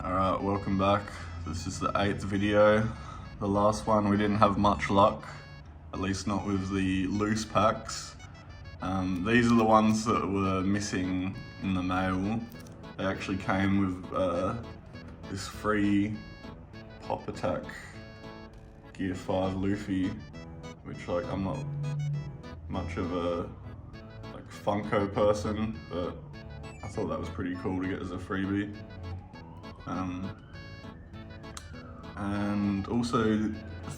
Alright, welcome back. This is the 8th video. The last one we didn't have much luck, at least not with the loose packs. These are the ones that were missing in the mail. They actually came with this free Pop Attack Gear 5 Luffy, which I'm not much of a Funko person, but I thought that was pretty cool to get as a freebie. And also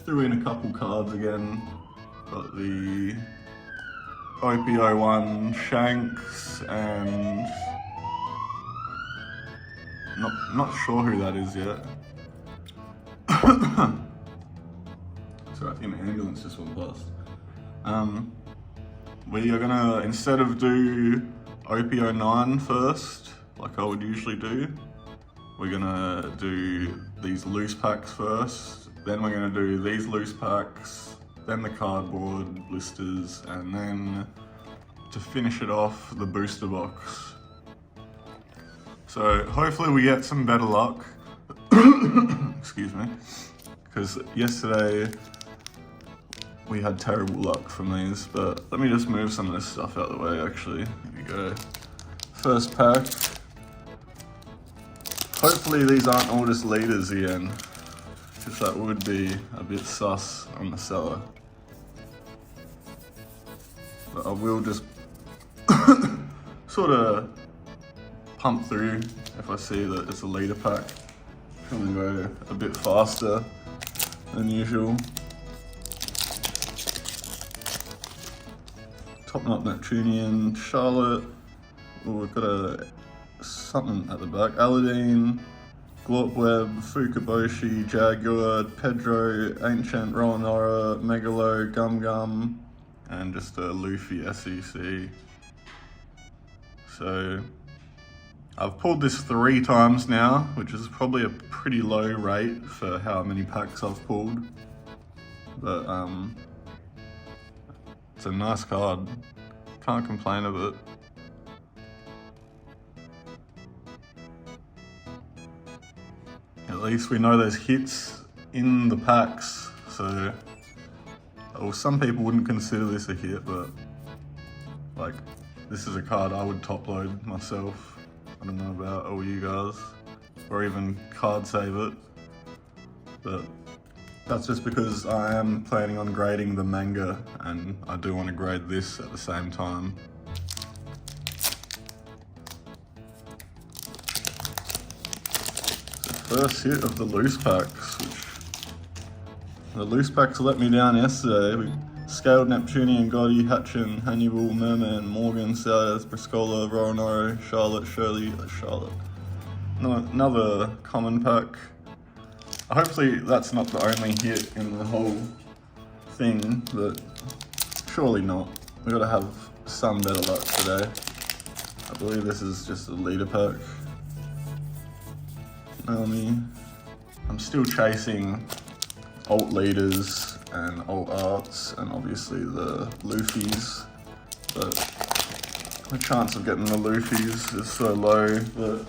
threw in a couple cards again. Got the OP01 Shanks and not sure who that is yet. Sorry, I think the ambulance just went past. We are gonna, instead of do OP09 first, like I would usually do, we're gonna do these loose packs first, then we're gonna do these loose packs, then the cardboard blisters, and then to finish it off, the booster box. So hopefully we get some better luck. Excuse me. Because yesterday we had terrible luck from these, but let me just move some of this stuff out of the way actually. Here we go. First pack. Hopefully these aren't all just leaders again, because that would be a bit sus on the seller. But I will just sort of pump through if I see that it's a leader pack. I'm gonna go a bit faster than usual. Top Knot Neptunian, Charlotte. Oh, we've got something at the back. Aladdin, Glorpweb, Fukaboshi, Jaguar, Pedro, Ancient, Rowanora, Megalo, Gum Gum, and just a Luffy SEC. So I've pulled this 3 times now, which is probably a pretty low rate for how many packs I've pulled. But it's a nice card. Can't complain of it. At least we know there's hits in the packs, so well, some people wouldn't consider this a hit, but this is a card I would top load myself. I don't know about all you guys, or even card save it, but that's just because I am planning on grading the manga, and I do want to grade this at the same time. First hit of the loose packs, the loose packs let me down yesterday. We scaled Neptunian, Gotti, Hatchin, Hannibal, Merman, Morgan, Sayers, Briscola, Rowanoro, Charlotte, Shirley, Charlotte. Another common pack. Hopefully that's not the only hit in the whole thing, but surely not. We gotta have some better luck today. I believe this is just a leader pack. I'm still chasing alt leaders and alt arts and obviously the Luffys, but the chance of getting the Luffys is so low that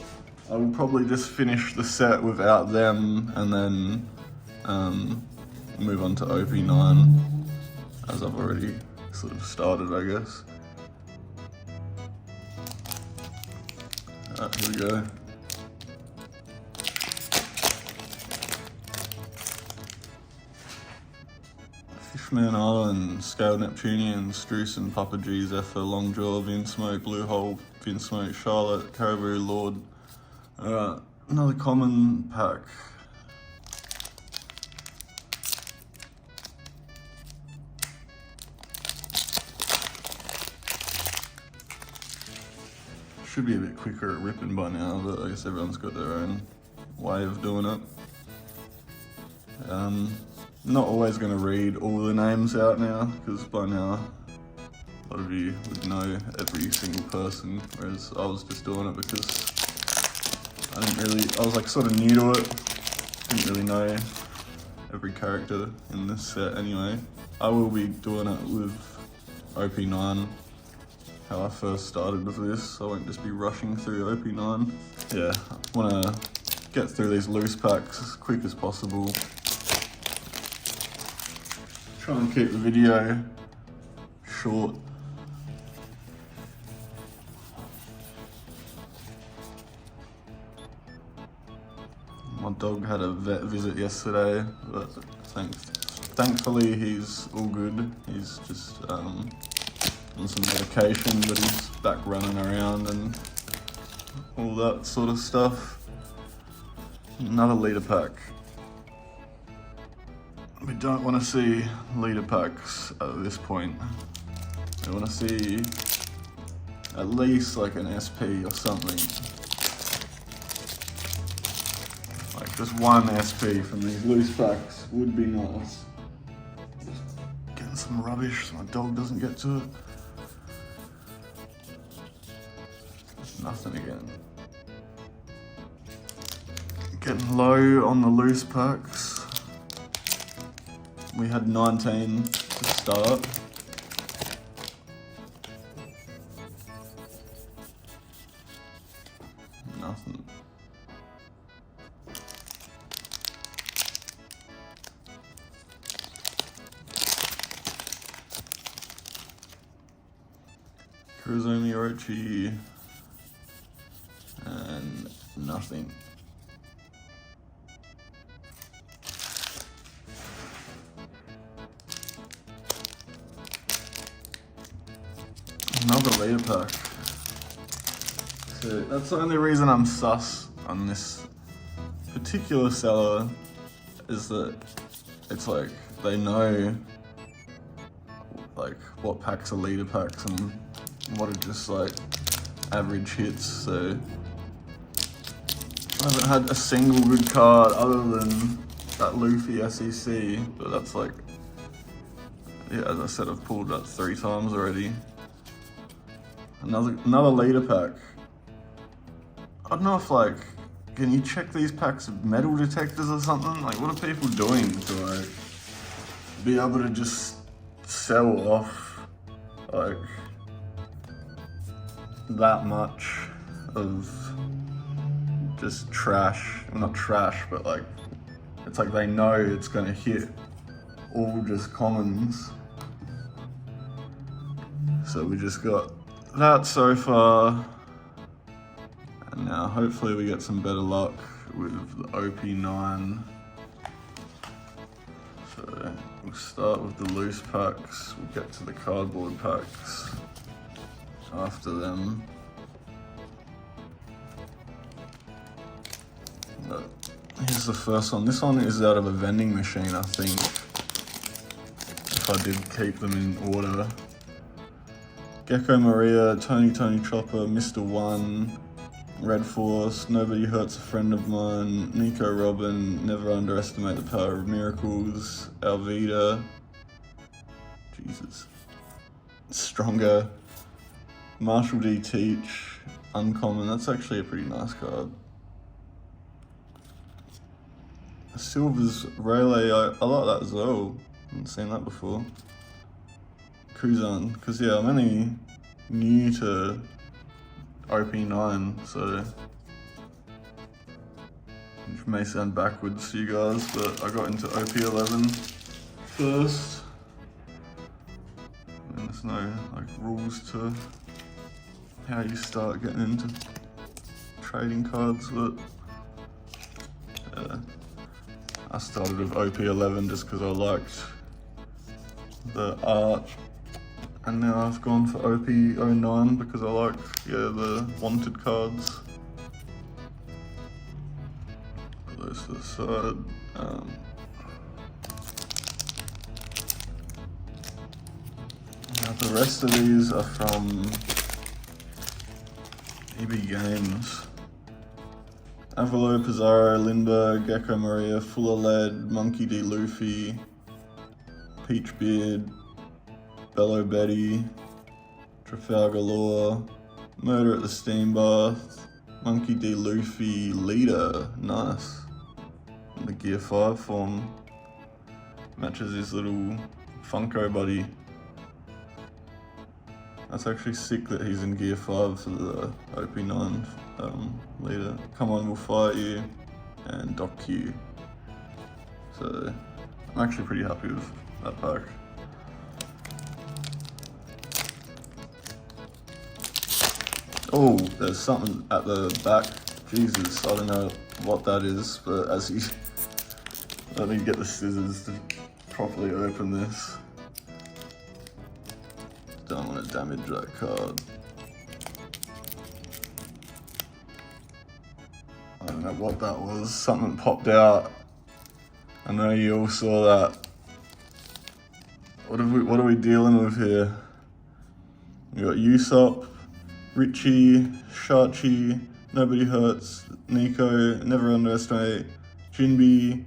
I will probably just finish the set without them and then move on to OP9, as I've already sort of started, I guess. Alright, here we go. Fishman Island, Scale Neptunian, Strucin, Papa G, Zephyr, Longjaw, Vinsmoke, Blue Hole, Vinsmoke, Charlotte, Caribou, Lord. Another common pack. Should be a bit quicker at ripping by now, but I guess everyone's got their own way of doing it. Not always going to read all the names out now, because by now a lot of you would know every single person, whereas I was just doing it because I was sort of new to it, didn't really know every character in this set anyway. I will be doing it with OP9, how I first started with this. I won't just be rushing through OP9. Yeah, I want to get through these loose packs as quick as possible. Try and keep the video short. My dog had a vet visit yesterday, but thankfully he's all good. He's just on some medication, but he's back running around and all that sort of stuff. Another leader pack. We don't want to see leader packs at this point. We want to see at least like an SP or something. Like just one SP from these loose packs would be nice. Just getting some rubbish so my dog doesn't get to it. Nothing again. Getting low on the loose packs. We had 19 to start. Nothing. Kurozomi Orochi. And nothing. Another leader pack. So that's the only reason I'm sus on this particular seller, is that it's like they know like what packs are leader packs and what are just like average hits. So I haven't had a single good card other than that Luffy SEC, but that's like, yeah, as I said, I've pulled that 3 times already. Another leader pack. I don't know if like, can you check these packs of metal detectors or something? Like, what are people doing to like be able to just sell off like that much of just trash? Well, not trash, but like, it's like they know it's gonna hit all just commons. So we just got that so far, and now hopefully we get some better luck with the OP9. So we'll start with the loose packs, we'll get to the cardboard packs after them. But here's the first one. This one is out of a vending machine, I think, if I did keep them in order. Gecko Maria, Tony Chopper, Mr. One, Red Force, Nobody Hurts a Friend of Mine, Nico Robin, Never Underestimate the Power of Miracles, Alvida, Jesus, Stronger, Marshall D. Teach, Uncommon. That's actually a pretty nice card. Silver's Rayleigh, I like that as well. Haven't seen that before. Kuzan, because yeah, I'm only new to OP9, so which may sound backwards to you guys, but I got into OP11 first. And there's no like rules to how you start getting into trading cards, but I started with OP11 just because I liked the art, and now I've gone for OP09 because I like, yeah, the wanted cards. Put those to the side. Now the rest of these are from EB Games. Avalo, Pizarro, Lindbergh, Gecko Maria, Fuller Lead, Monkey D. Luffy, Peach Beard, Bello Betty, Trafalgar Law, Murder at the Steam Bath, Monkey D. Luffy, Leader, nice. In the Gear 5 form. Matches his little Funko buddy. That's actually sick that he's in Gear 5 for the OP9 leader. Come on, we'll fight you. and Doc Q. So I'm actually pretty happy with that pack. Oh, there's something at the back. Jesus, I don't know what that is, but as you... I need to get the scissors to properly open this. Don't want to damage that card. I don't know what that was. Something popped out. I know you all saw that. What are we dealing with here? We got Usopp, Richie, Shachi, Nobody Hurts, Nico, Never Underestimate, Jinbe,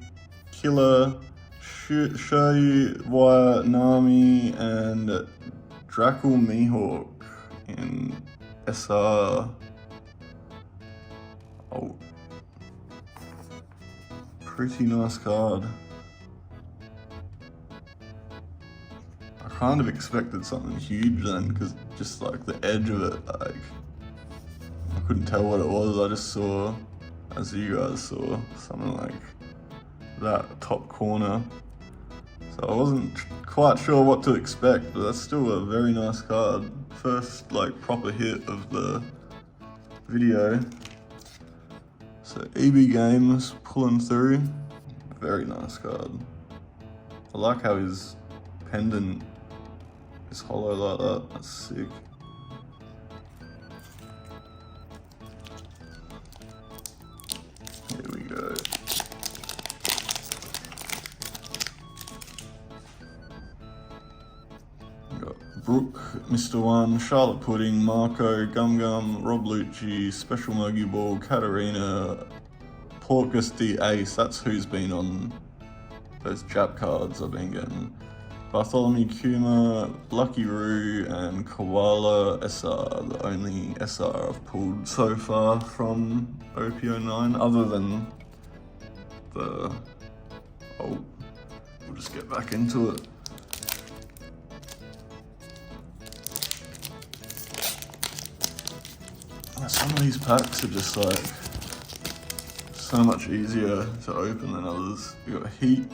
Killer, Shuri, Wire, Nami, and Draco Mihawk in SR. Oh, pretty nice card. I kind of expected something huge then, because just like the edge of it, like, I couldn't tell what it was. I just saw, as you guys saw, something like that top corner. So I wasn't quite sure what to expect, but that's still a very nice card. First like proper hit of the video. So EB Games pulling through. Very nice card. I like how his pendant is hollow like that. That's sick. Here we go. We got Brooke, Mr. One, Charlotte Pudding, Marco, Gum Gum, Rob Lucci, Special Mogi Ball, Katarina, Porcus D Ace. That's who's been on those Jap cards I've been getting. Bartholomew Kuma, Lucky Roo, and Koala SR, the only SR I've pulled so far from OP09, other than the... Oh, we'll just get back into it. Some of these packs are just like so much easier to open than others. We got Heat,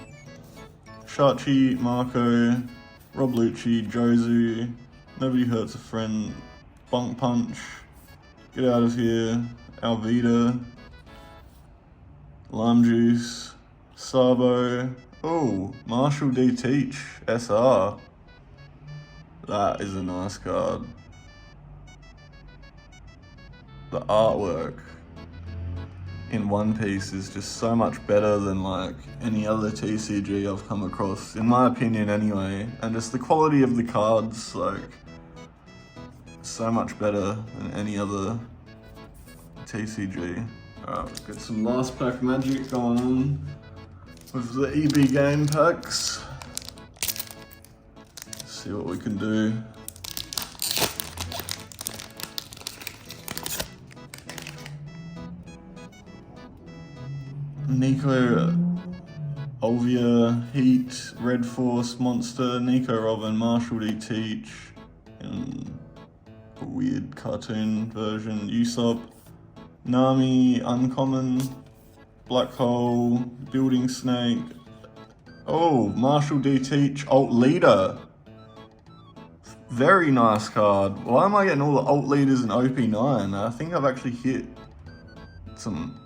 Shachi, Marco, Rob Lucci, Jozu, Nobody Hurts a Friend, Bunk Punch, Get Out of Here, Alvida, Lime Juice, Sabo. Oh, Marshall D Teach, SR. That is a nice card. The artwork in One Piece is just so much better than like any other TCG I've come across, in my opinion anyway, and just the quality of the cards, like, so much better than any other TCG. Alright, let's get some last pack magic going on with the EB game packs. Let's see what we can do. Nico, Olvia, Heat, Red Force, Monster, Nico Robin, Marshall D Teach, and a weird cartoon version, Usopp, Nami, Uncommon, Black Hole, Building Snake. Oh, Marshall D Teach, Alt Leader. Very nice card. Why am I getting all the Alt Leaders in OP9? I think I've actually hit some...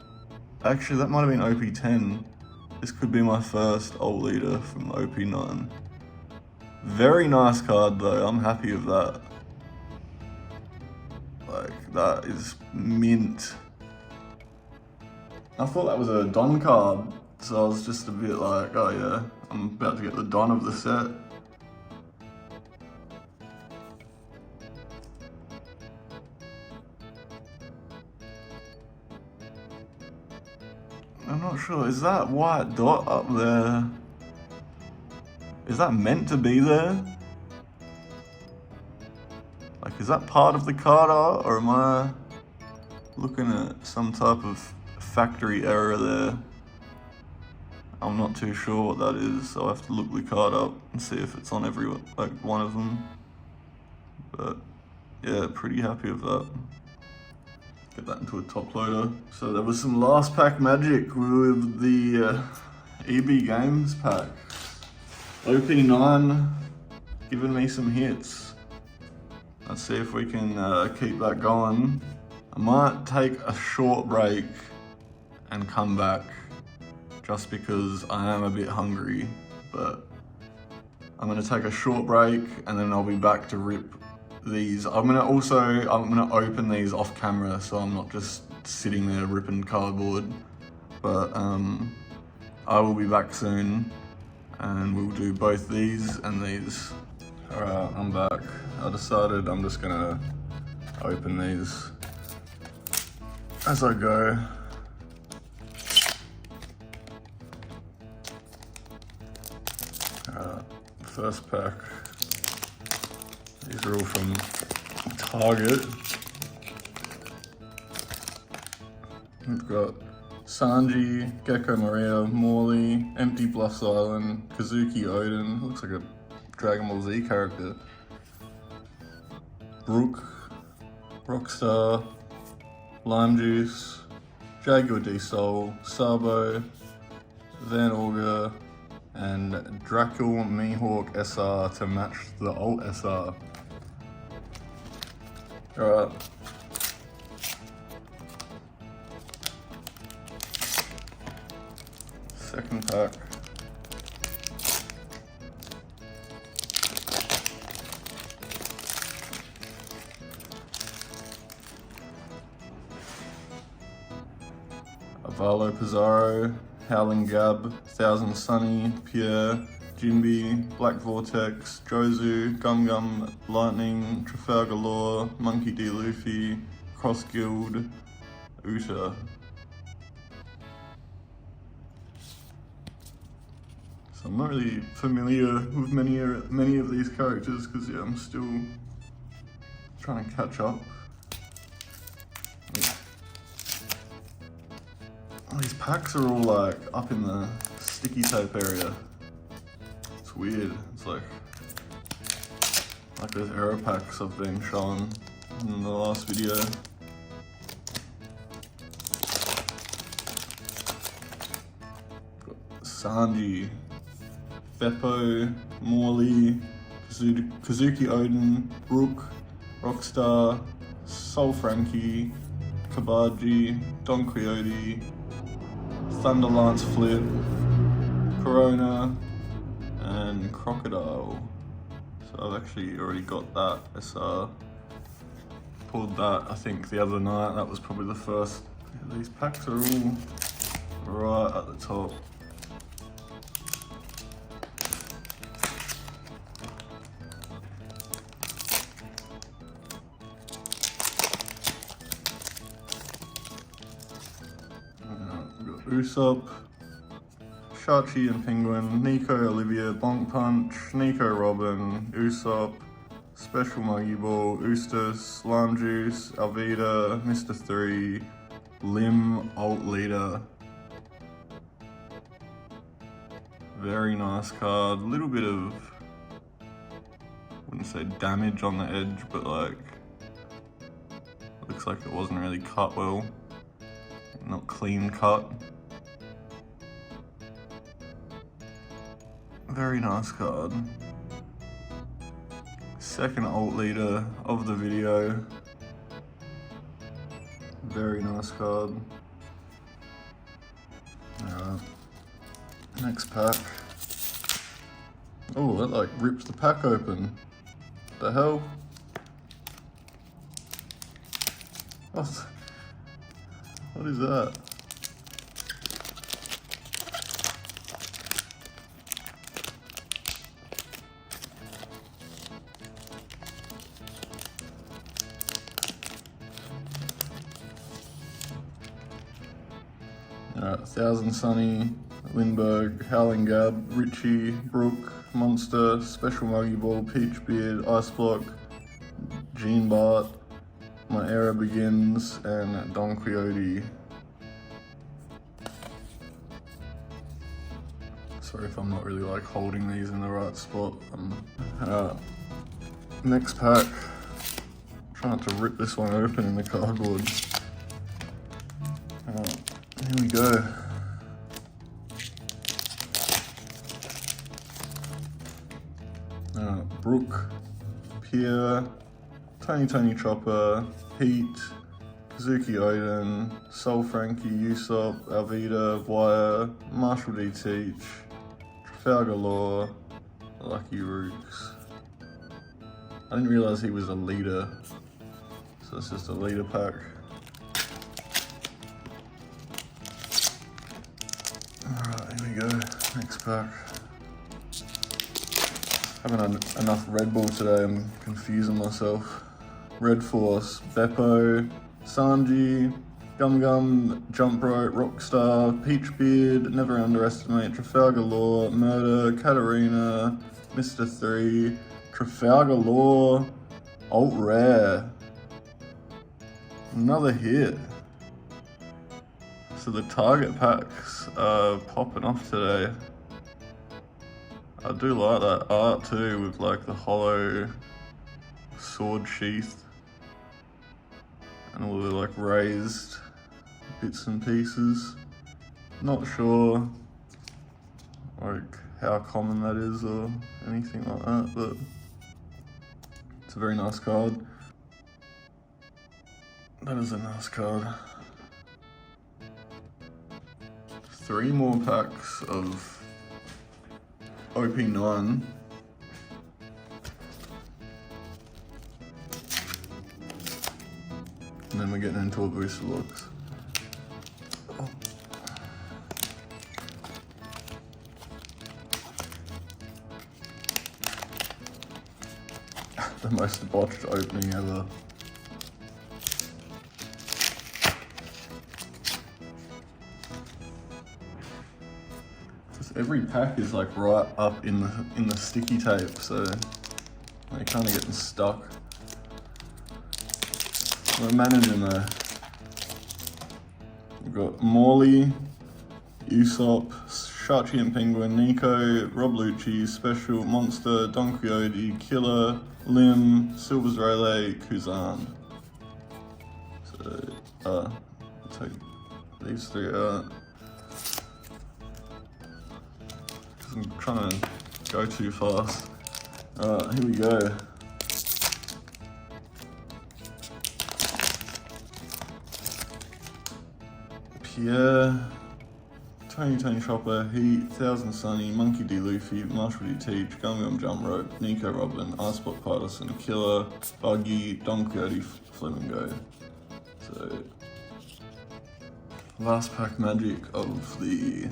Actually, that might have been OP10. This could be my first Alt Leader from OP9. Very nice card though, I'm happy with that. Like, that is mint. I thought that was a Don card, so I was just a bit like, oh yeah, I'm about to get the Don of the set. I'm not sure, is that white dot up there? Is that meant to be there? Like, is that part of the card art, or am I looking at some type of factory error there? I'm not too sure what that is, so I have to look the card up and see if it's on every, like, one of them. But yeah, pretty happy with that. get that into a top loader. So there was some last pack magic with the EB Games pack. OP9 giving me some hits. Let's see if we can keep that going. I might take a short break and come back just because I am a bit hungry, but I'm gonna take a short break and then I'll be back to rip these. I'm gonna open these off camera so I'm not just sitting there ripping cardboard, but I will be back soon and we'll do both these and these. Alright, I'm back. I decided I'm just gonna open these as I go. First pack. These are all from Target. We've got Sanji, Gecko Maria, Morley, Empty Bluffs Island, Kazuki Odin, looks like a Dragon Ball Z character. Brook, Rockstar, Lime Juice, Jaguar D Soul, Sabo, Van Augur, and Dracul Mihawk SR to match the alt SR. Alright. Second pack. Avalo Pizarro, Howling Gab, Thousand Sunny, Pierre, Jinbi, Black Vortex, Jozu, Gum Gum, Lightning, Trafalgar Law, Monkey D. Luffy, Cross Guild, Uta. So I'm not really familiar with many of these characters because yeah, I'm still trying to catch up. These packs are all like up in the sticky tape area. It's weird. It's like those error packs I've been shown in the last video. Got Sanji, Beppo, Morley, Kazuki Odin, Brook, Rockstar, Soul Frankie, Kabaji, Don Quixote, Thunderlance Flip, Corona, and Crocodile. So I've actually already got that. SR. Pulled that, I think, the other night. That was probably the first. Yeah, these packs are all right at the top. Usopp, Shachi and Penguin, Nico Olivia, Bonk Punch, Nico Robin, Usopp, Special Muggy Ball, Ustas, Lime Juice, Alvida, Mr. 3, Lim, Alt Leader. Very nice card. A little bit of, wouldn't say damage on the edge, but like, looks like it wasn't really cut well. Not clean cut. Very nice card. Second alt leader of the video. Very nice card. Alright. Next pack. Oh, that like rips the pack open. The hell? What is that? Thousand Sunny, Lindbergh, Howling Gab, Richie, Brook, Monster, Special Muggy Ball, Peach Beard, Ice Block, Gene Bart, My Era Begins, and Don Quixote. Sorry if I'm not really like holding these in the right spot. Next pack. Trying to rip this one open in the cardboard. Here we go. Brooke, Pierre, Tony Chopper, Heat, Kazuki Odin, Sol Frankie, Usopp, Alvida, Wire, Marshall D. Teach, Trafalgar Law, Lucky Rooks. I didn't realise he was a leader, so it's just a leader pack. Alright, here we go, next pack. Haven't had enough Red Bull today, I'm confusing myself. Red Force, Beppo, Sanji, Gum Gum, Jump Rope, Rockstar, Peachbeard, Never Underestimate, Trafalgar Law, Murder, Katarina, Mr. 3, Trafalgar Law, Alt Rare. Another hit. So the target packs are popping off today. I do like that art too, with like the hollow sword sheath and all the like raised bits and pieces. Not sure like how common that is or anything like that, but it's a very nice card. That is a nice card. 3 more packs of OP9. And then we're getting into a booster box. Oh. The most botched opening ever. Every pack is like right up in the sticky tape, so they're kind of getting stuck. We're managing though. We've got Morley, Usopp, Shachi and Penguin, Nico, Rob Lucci, Special, Monster, Don Quixote, Killer, Lim, Silver's Rayleigh, Kuzan. So, I'll take these 3 out. I'm trying to go too fast. Alright, here we go. Pierre, Tony Chopper, Heat, Thousand Sunny, Monkey D. Luffy, Marshall D. Teach, Gum Gum Jump Rope, Nico Robin, Iceblock Partisan, Killer, Buggy, Don Quixote, Flamingo. So, last pack magic of the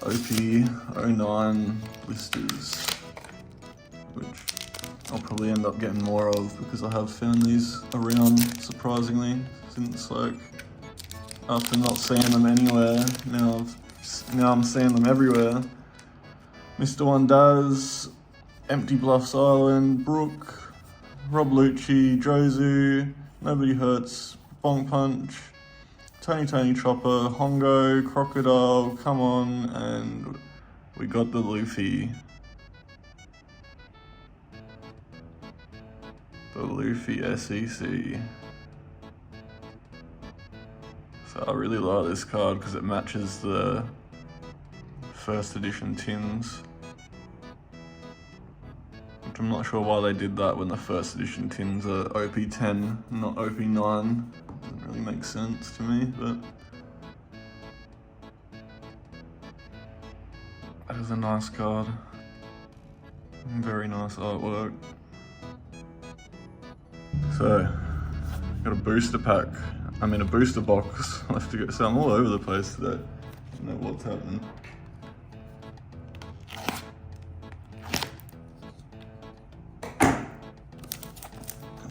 OP09 blisters, which I'll probably end up getting more of because I have found these around surprisingly since like after not seeing them anywhere, now I'm seeing them everywhere. Mr. One Does, Empty Bluffs Island, Brooke, Rob Lucci, Jozu, Nobody Hurts, Bonk Punch, Tony Chopper, Hongo, Crocodile, Come On, and we got the Luffy. The Luffy SEC. So I really like this card because it matches the first edition tins. Which I'm not sure why they did that when the first edition tins are OP10, not OP9. Doesn't really make sense to me, but that is a nice card. Very nice artwork. So, got a booster pack. I mean a booster box left to go. So I'm all over the place today. I don't know what's happening.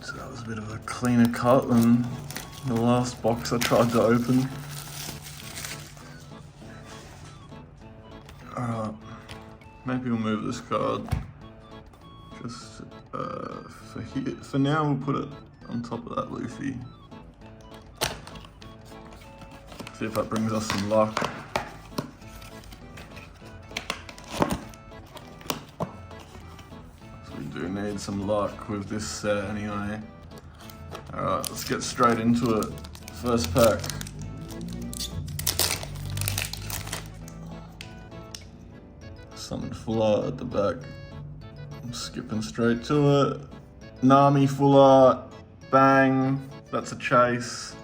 So that was a bit of a cleaner cut than the last box I tried to open. Alright, maybe we'll move this card. Just for here. For now, we'll put it on top of that Luffy. See if that brings us some luck. So we do need some luck with this set anyway. Alright, let's get straight into it. First pack. Summon full art at the back. I'm skipping straight to it. Nami full art. Bang. That's a chase.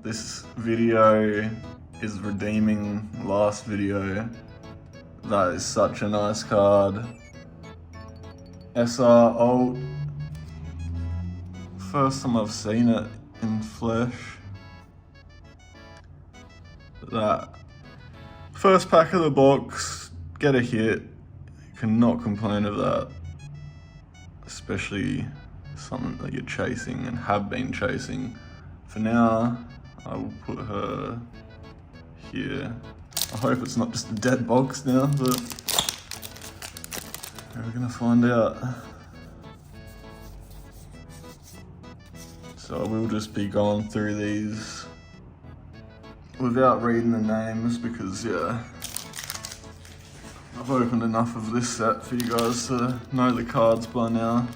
This video is redeeming last video. That is such a nice card. SR ult. First time I've seen it in flesh. That first pack of the box, get a hit. Cannot complain of that. Especially something that you're chasing and have been chasing. For now, I will put her here. I hope it's not just a dead box now, but we're gonna find out. So I will just be going through these without reading the names because, yeah, I've opened enough of this set for you guys to know the cards by now.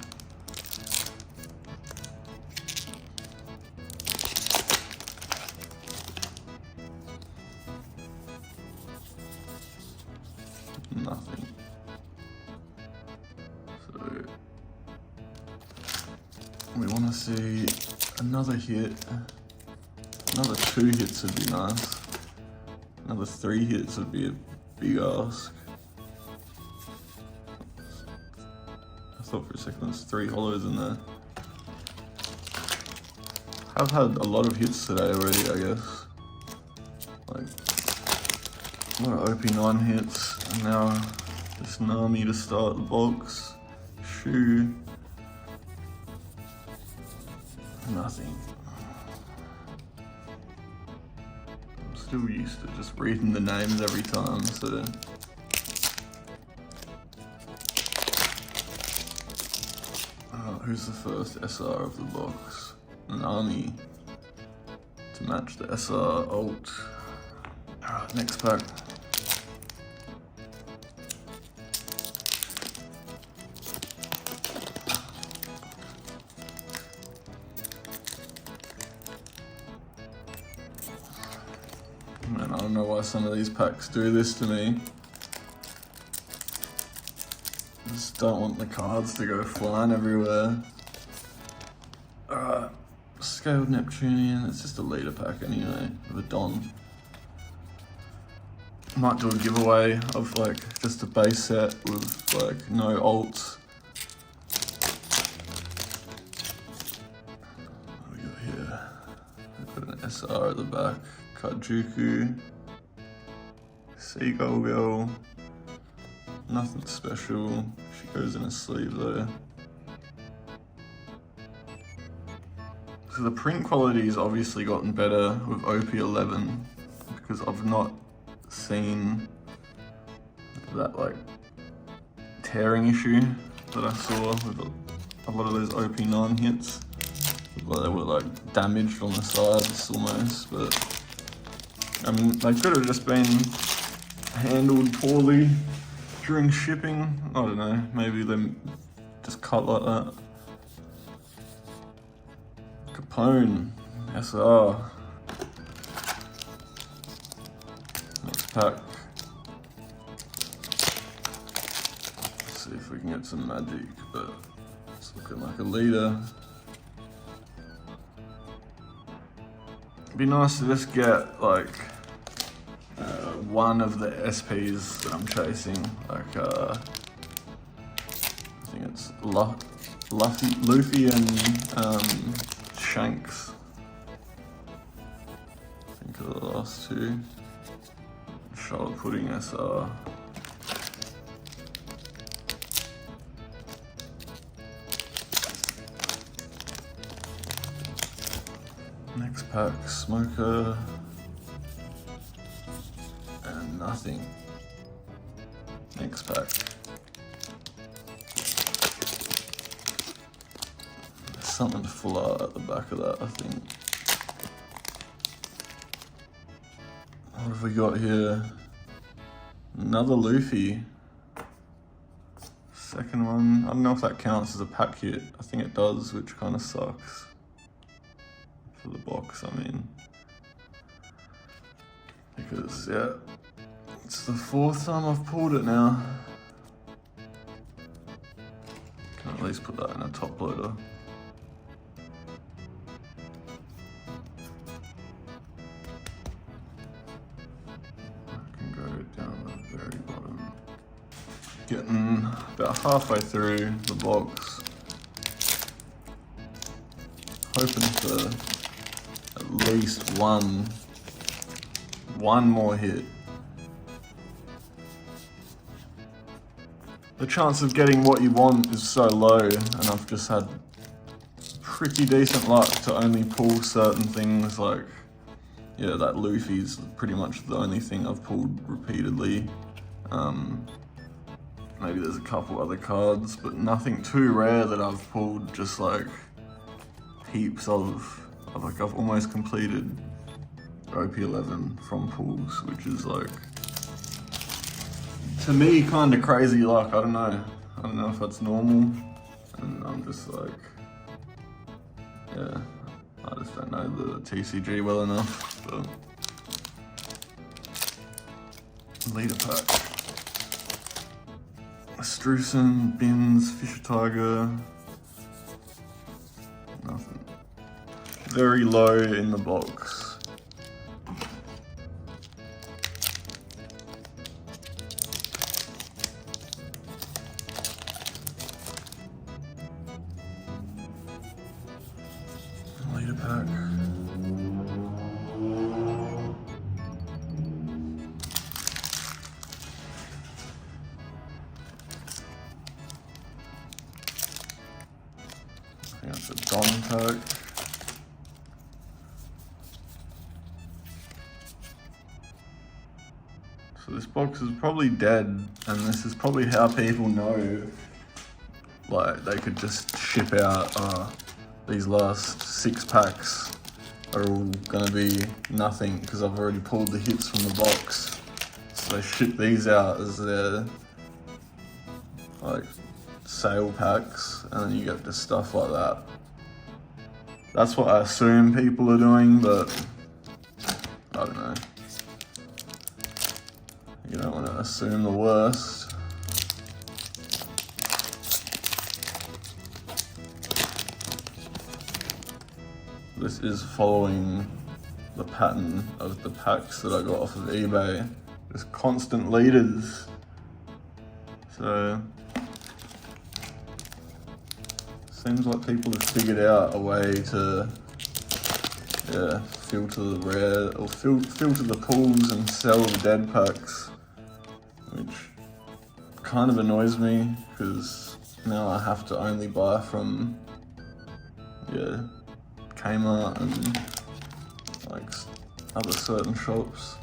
Nothing. So we want to see another hit. Another 2 hits would be nice. Another 3 hits would be a big ask. I thought for a second there's 3 hollows in there. I've had a lot of hits today already, I guess. Like, a lot of OP9 hits, and now this Nami to start the box. Shu. Nothing. I'm still used to just reading the names every time, so. Who's the first SR of the box? Nami. To match the SR ult. Alright, next pack. Man, I don't know why some of these packs do this to me. I just don't want the cards to go flying everywhere. Alright, Scaled Neptunian, it's just a leader pack anyway, with a Don. Might do a giveaway of like just a base set with like no ults. What do we got here? We've got an SR at the back. Kajuku, Seagull Girl, nothing special. She goes in a sleeve though. So the print quality's obviously gotten better with OP11 because I've not seen that like tearing issue that I saw with a lot of those OP9 hits. Well, they were like damaged on the sides almost, but I mean, they could have just been handled poorly during shipping. I don't know, maybe they just cut like that. Capone, SR. Next pack. Let's see if we can get some magic, but it's looking like a leader. It'd be nice to just get like one of the SPs that I'm chasing, like I think it's Luffy and Shanks. I think are the last 2. Charlotte Pudding SR. Next pack, Smoker. And nothing. Next pack. There's something full art at the back of that, I think. What have we got here? Another Luffy. Second one. I don't know if that counts as a pack hit. I think it does, which kind of sucks. The box, I mean, because yeah, It's the 4th time I've pulled it now. Can at least put that in a top loader. I can go down the very bottom. Getting about halfway through the box. Hoping for at least one more hit. The chance of getting what you want is so low, and I've just had pretty decent luck to only pull certain things like, yeah, that Luffy's pretty much the only thing I've pulled repeatedly. Maybe there's a couple other cards, but nothing too rare that I've pulled just like heaps of like I've almost completed OP11 from pulls, which is like, to me, kind of crazy luck. I don't know if that's normal, and I'm just like, yeah, I just don't know the TCG well enough, but leader pack. Strusen, Bins, Fisher Tiger, nothing. Very low in the box. Leader pack. I think that's a Don pack. So this box is probably dead, and this is probably how people know, like, they could just ship out, these last 6 packs are all gonna be nothing because I've already pulled the hits from the box. So they ship these out as their, like, sale packs, and then you get just stuff like that. That's what I assume people are doing, but I don't know. You don't want to assume the worst. This is following the pattern of the packs that I got off of eBay. Just constant leaders. So, seems like people have figured out a way to, yeah, filter the rare, or filter the pulls and sell the dead packs, which kind of annoys me because now I have to only buy from, yeah, Kmart and like other certain shops.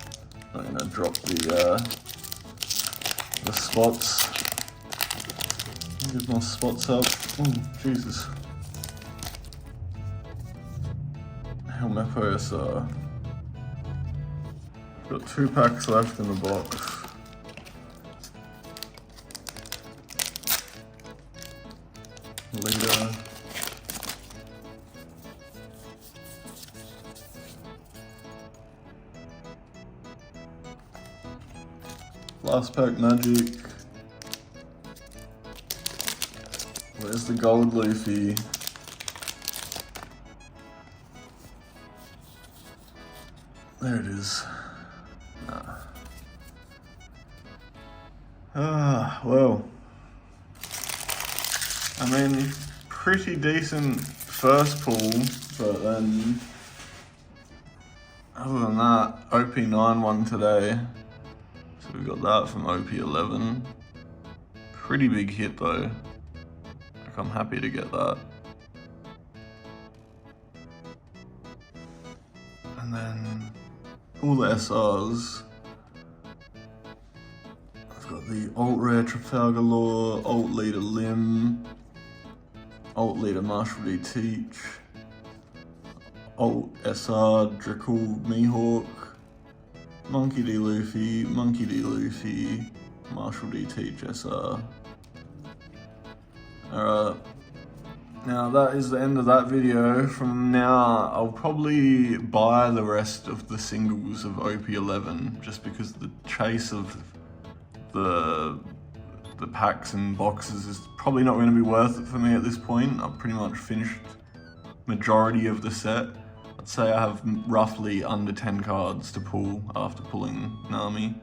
I'm gonna drop the spots. Get my spots up. Oh, Jesus. Helmeppo SR. Got 2 packs left in the box. Leader. Last pack Magic. Where's the gold Luffy? There it is. Well. I mean, pretty decent first pull, but then other than that, OP9 won today. So we got that from OP11. Pretty big hit though. Like, I'm happy to get that. And then all the SRs. I've got the Alt Rare Trafalgar Law, Alt Leader Lim, Alt Leader Marshall D. Teach, Alt SR Dracool Mihawk, Monkey D. Luffy, Monkey D. Luffy, Marshall D. Teach SR. Alright, Now that is the end of that video. From now, I'll probably buy the rest of the singles of OP11 just because the chase of the packs and boxes is probably not going to be worth it for me at this point. I've pretty much finished majority of the set. I'd say I have roughly under 10 cards to pull after pulling Nami.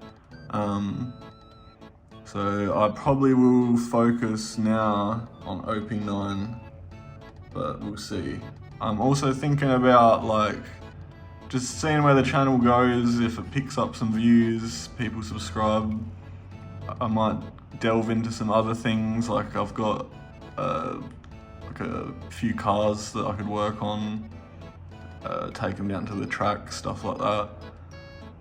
So I probably will focus now on OP9, but we'll see. I'm also thinking about like just seeing where the channel goes. If it picks up some views, people subscribe, I might delve into some other things. Like I've got like a few cars that I could work on, take them down to the track, stuff like that.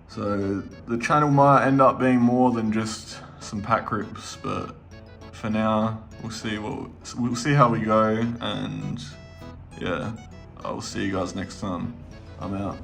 So the channel might end up being more than just some pack rips, but for now we'll see how we go, and yeah, I'll see you guys next time. I'm out.